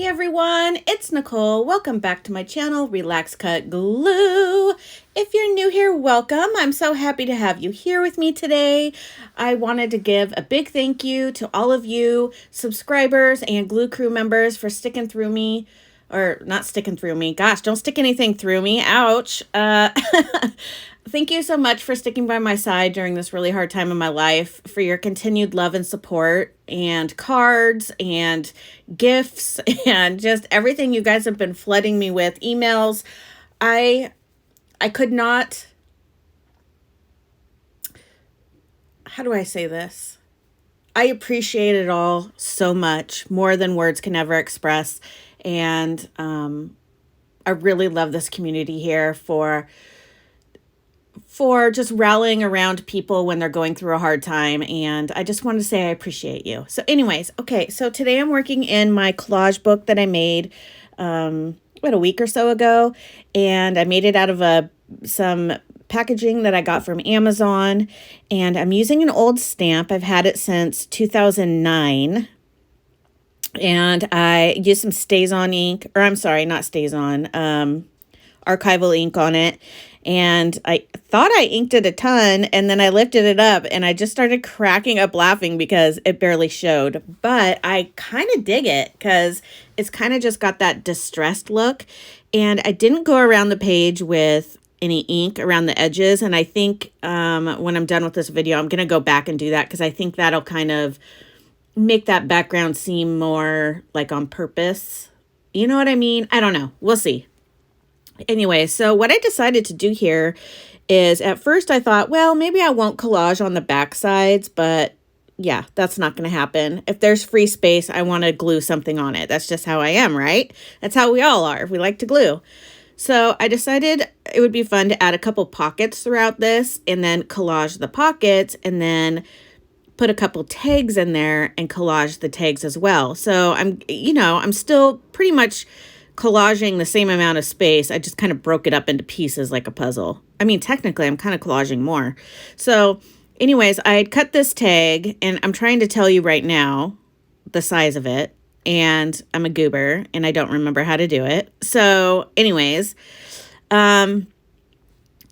Hey everyone, it's Nicole. Welcome back to my channel, Relax.Cut.Glue. If you're new here, welcome. I'm so happy to have you here with me today. I wanted to give a big thank you to all of you subscribers and Glue Crew members for sticking through me. Or not sticking through me. Gosh, don't stick anything through me. Ouch. Thank you so much for sticking by my side during this really hard time in my life, for your continued love and support and cards and gifts and just everything you guys have been flooding me with, emails. I could not, how do I say this? I appreciate it all so much, more than words can ever express. And I really love this community here for just rallying around people when they're going through a hard time. And I just want to say I appreciate you. So anyways, okay, so today I'm working in my collage book that I made about a week or so ago. And I made it out of some packaging that I got from Amazon. And I'm using an old stamp. I've had it since 2009. And I used some StazOn ink, or I'm sorry, not StazOn, archival ink on it. And I thought I inked it a ton, and then I lifted it up and I just started cracking up laughing because it barely showed. But I kind of dig it because it's kind of just got that distressed look. And I didn't go around the page with any ink around the edges. And I think when I'm done with this video, I'm going to go back and do that because I think that'll kind of make that background seem more like on purpose. You know what I mean? I don't know. We'll see. Anyway, so what I decided to do here is, at first I thought, well, maybe I won't collage on the back sides, but yeah, that's not going to happen. If there's free space, I want to glue something on it. That's just how I am, right? That's how we all are. We like to glue. So I decided it would be fun to add a couple pockets throughout this and then collage the pockets and then put a couple tags in there and collage the tags as well. So I'm still pretty much collaging the same amount of space. I just kind of broke it up into pieces like a puzzle. I mean, technically, I'm kind of collaging more. So anyways, I had cut this tag, and I'm trying to tell you right now the size of it, and I'm a goober, and I don't remember how to do it. So anyways,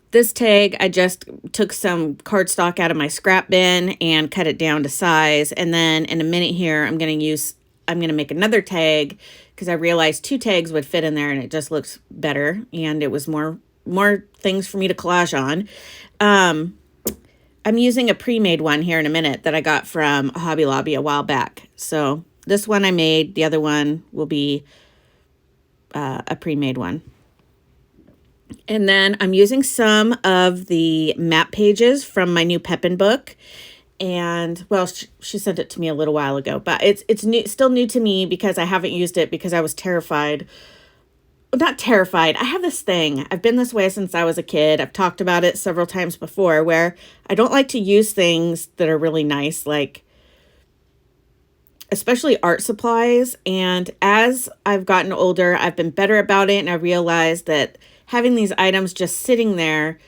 this tag, I just took some cardstock out of my scrap bin and cut it down to size. And then in a minute here, I'm going to make another tag because I realized 2 tags would fit in there and it just looks better. And it was more things for me to collage on. I'm using a pre-made one here in a minute that I got from Hobby Lobby a while back. So this one I made, the other one will be a pre-made one. And then I'm using some of the map pages from my new Pepin book. And, well, she sent it to me a little while ago. But it's new, still new to me because I haven't used it because I was terrified. Well, not terrified. I have this thing. I've been this way since I was a kid. I've talked about it several times before, where I don't like to use things that are really nice, like especially art supplies. And as I've gotten older, I've been better about it. And I realized that having these items just sitting there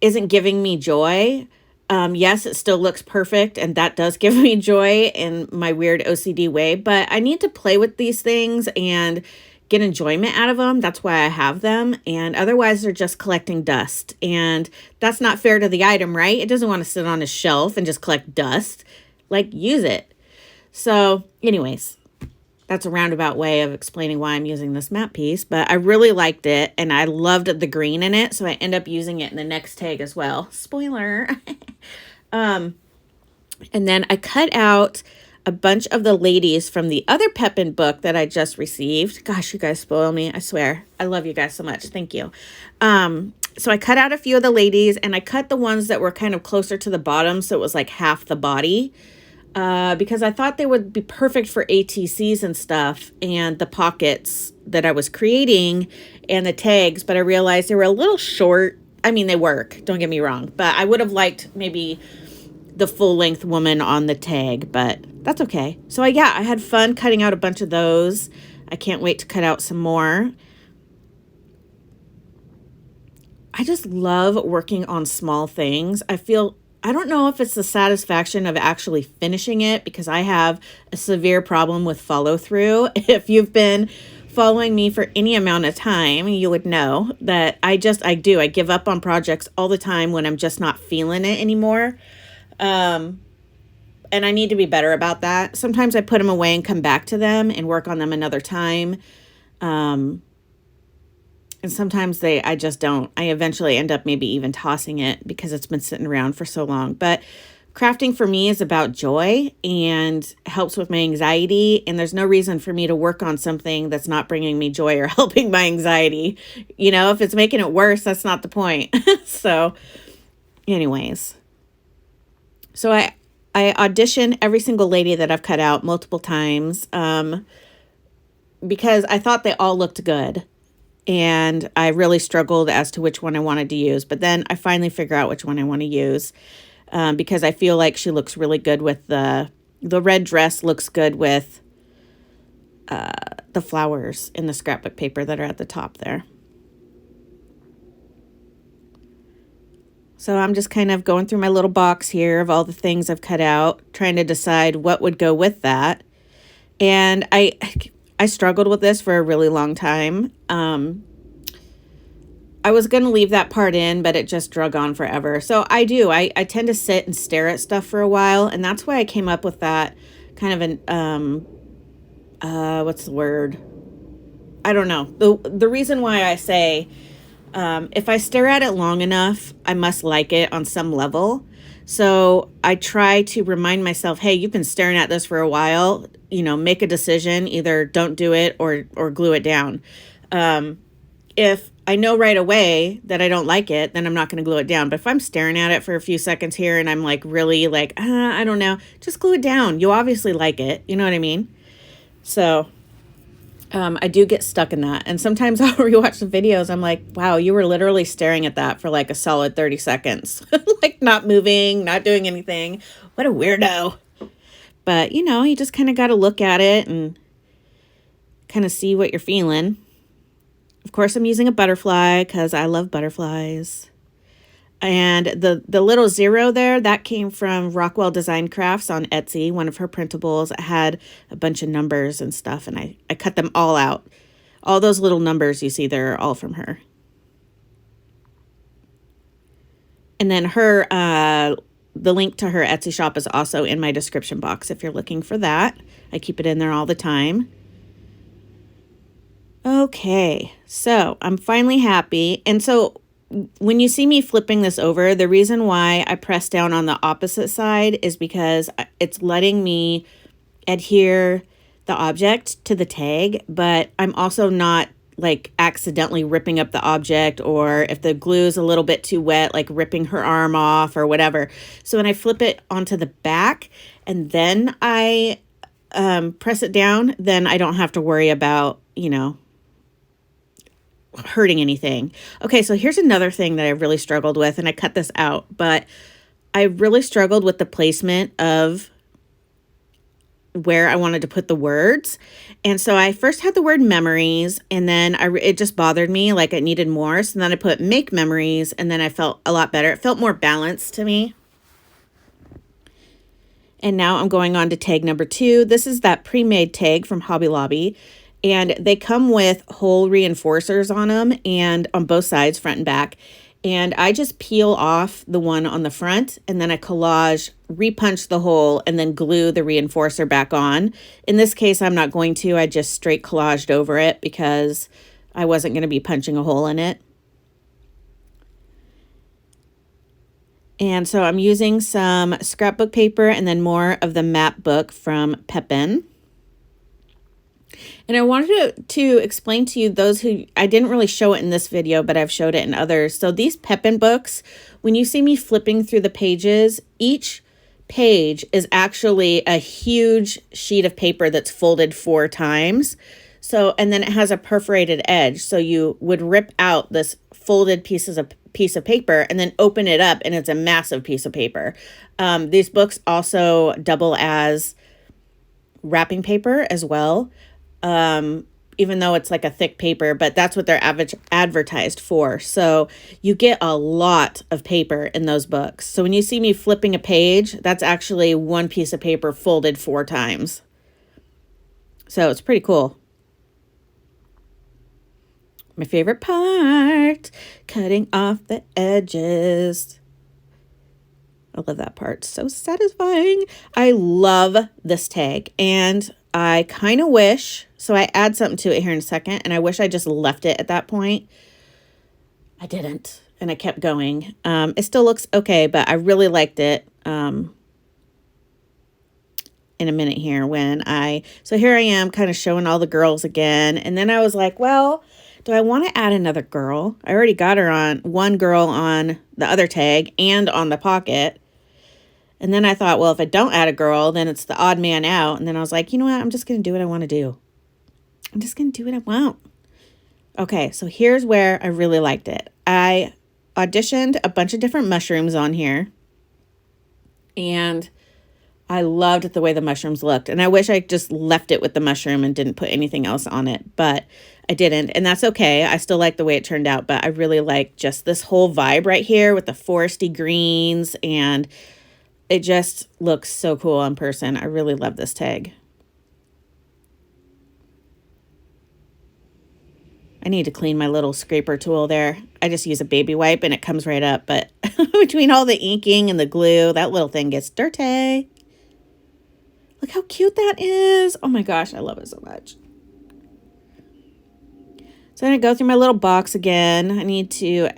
isn't giving me joy. Yes, it still looks perfect, and that does give me joy in my weird OCD way, but I need to play with these things and get enjoyment out of them. That's why I have them, and otherwise they're just collecting dust, and that's not fair to the item, right? It doesn't want to sit on a shelf and just collect dust. Like, use it. So anyways, that's a roundabout way of explaining why I'm using this map piece, but I really liked it, and I loved the green in it, so I end up using it in the next tag as well. Spoiler. And then I cut out a bunch of the ladies from the other Pepin book that I just received. Gosh, you guys spoil me, I swear. I love you guys so much. Thank you. So I cut out a few of the ladies, and I cut the ones that were kind of closer to the bottom, so it was like half the body. Because I thought they would be perfect for ATCs and stuff, and the pockets that I was creating and the tags, but I realized they were a little short. I mean, they work, don't get me wrong, but I would have liked maybe the full-length woman on the tag, but that's okay. So I had fun cutting out a bunch of those. I can't wait to cut out some more. I just love working on small things. I feel I don't know if it's the satisfaction of actually finishing it, because I have a severe problem with follow through. If you've been following me for any amount of time, you would know that I give up on projects all the time when I'm just not feeling it anymore. And I need to be better about that. Sometimes I put them away and come back to them and work on them another time. And sometimes I just don't. I eventually end up maybe even tossing it because it's been sitting around for so long. But crafting for me is about joy and helps with my anxiety. And there's no reason for me to work on something that's not bringing me joy or helping my anxiety. You know, if it's making it worse, that's not the point. So anyways, so I audition every single lady that I've cut out multiple times because I thought they all looked good. And I really struggled as to which one I wanted to use. But then I finally figure out which one I want to use because I feel like she looks really good with the red dress looks good with the flowers in the scrapbook paper that are at the top there. So I'm just kind of going through my little box here of all the things I've cut out, trying to decide what would go with that. And I struggled with this for a really long time. I was going to leave that part in, but it just drug on forever. So I tend to sit and stare at stuff for a while. And that's why I came up with that kind of an, what's the word? I don't know. The reason why I say, if I stare at it long enough, I must like it on some level. So I try to remind myself, hey, you've been staring at this for a while, you know, make a decision, either don't do it or glue it down. If I know right away that I don't like it, then I'm not going to glue it down. But if I'm staring at it for a few seconds here and I'm like really like, I don't know, just glue it down. You obviously like it. You know what I mean? So I do get stuck in that. And sometimes I'll rewatch the videos. I'm like, wow, you were literally staring at that for like a solid 30 seconds. Like not moving, not doing anything. What a weirdo. But, you know, you just kind of got to look at it and kind of see what you're feeling. Of course, I'm using a butterfly because I love butterflies. And the little zero there, that came from Rockwell Design Crafts on Etsy, one of her printables. I had a bunch of numbers and stuff, and I cut them all out. All those little numbers you see there are all from her. And then her, the link to her Etsy shop is also in my description box if you're looking for that. I keep it in there all the time. Okay, so I'm finally happy. And so when you see me flipping this over, the reason why I press down on the opposite side is because it's letting me adhere the object to the tag, but I'm also not like accidentally ripping up the object, or if the glue is a little bit too wet, like ripping her arm off or whatever. So when I flip it onto the back and then I press it down, then I don't have to worry about, you know, hurting anything. Okay, so here's another thing that I really struggled with, and I cut this out, but I really struggled with the placement of where I wanted to put the words. And so I first had the word memories, and then it just bothered me, like it needed more. So then I put make memories, and then I felt a lot better. It felt more balanced to me. And now I'm going on to tag number 2. This is that pre-made tag from Hobby Lobby. And they come with hole reinforcers on them, and on both sides, front and back. And I just peel off the one on the front, and then I collage, repunch the hole, and then glue the reinforcer back on. In this case, I'm not going to. I just straight collaged over it because I wasn't going to be punching a hole in it. And so I'm using some scrapbook paper and then more of the map book from Pepin. And I wanted to explain to you those who, I didn't really show it in this video, but I've showed it in others. So these Pepin books, when you see me flipping through the pages, each page is actually a huge sheet of paper that's folded 4 times. So, and then it has a perforated edge. So you would rip out this folded piece of paper and then open it up, and it's a massive piece of paper. These books also double as wrapping paper as well. even though it's like a thick paper, but that's what they're advertised for. So you get a lot of paper in those books. So when you see me flipping a page, that's actually one piece of paper folded 4 times. So it's pretty cool. My favorite part, cutting off the edges. I love that part. So satisfying. I love this tag, and I kind of wish, so I add something to it here in a second, and I wish I just left it at that point. I didn't, and I kept going. It still looks okay, but I really liked it. In a minute here so here I am kind of showing all the girls again. And then I was like, well, do I want to add another girl? I already got her on one girl on the other tag and on the pocket. And then I thought, well, if I don't add a girl, then it's the odd man out. And then I was like, you know what? I'm just going to do what I want to do. I'm just going to do what I want. Okay, so here's where I really liked it. I auditioned a bunch of different mushrooms on here. And I loved the way the mushrooms looked. And I wish I just left it with the mushroom and didn't put anything else on it. But I didn't. And that's okay. I still like the way it turned out. But I really like just this whole vibe right here with the foresty greens. And it just looks so cool in person. I really love this tag. I need to clean my little scraper tool there. I just use a baby wipe and it comes right up. But between all the inking and the glue, that little thing gets dirty. Look how cute that is. Oh my gosh, I love it so much. So I'm going to go through my little box again. I need to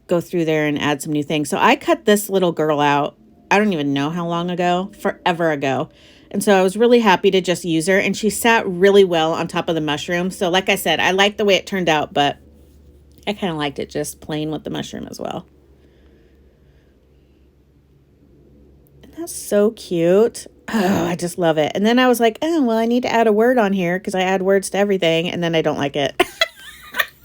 go through there and add some new things. So I cut this little girl out. I don't even know how long ago, forever ago. And so I was really happy to just use her. And she sat really well on top of the mushroom. So like I said, I like the way it turned out, but I kind of liked it just plain with the mushroom as well. And that's so cute. Oh, I just love it. And then I was like, oh, well, I need to add a word on here because I add words to everything. And then I don't like it.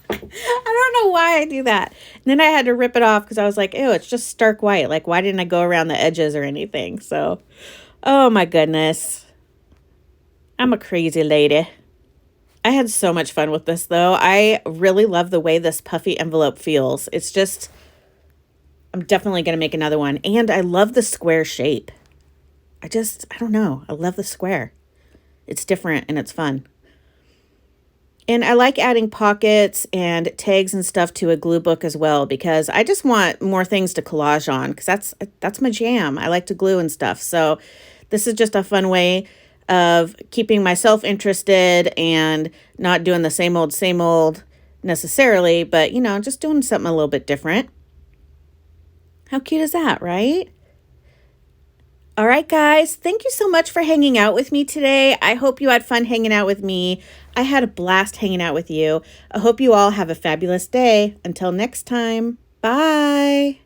I don't know why I do that. And then I had to rip it off because I was like, ew, it's just stark white. Like, why didn't I go around the edges or anything? So, oh my goodness. I'm a crazy lady. I had so much fun with this, though. I really love the way this puffy envelope feels. It's just, I'm definitely going to make another one. And I love the square shape. I don't know. I love the square. It's different and it's fun. And I like adding pockets and tags and stuff to a glue book as well because I just want more things to collage on because that's my jam. I like to glue and stuff. So this is just a fun way of keeping myself interested and not doing the same old necessarily, but, you know, just doing something a little bit different. How cute is that, right? All right, guys, thank you so much for hanging out with me today. I hope you had fun hanging out with me. I had a blast hanging out with you. I hope you all have a fabulous day. Until next time, bye.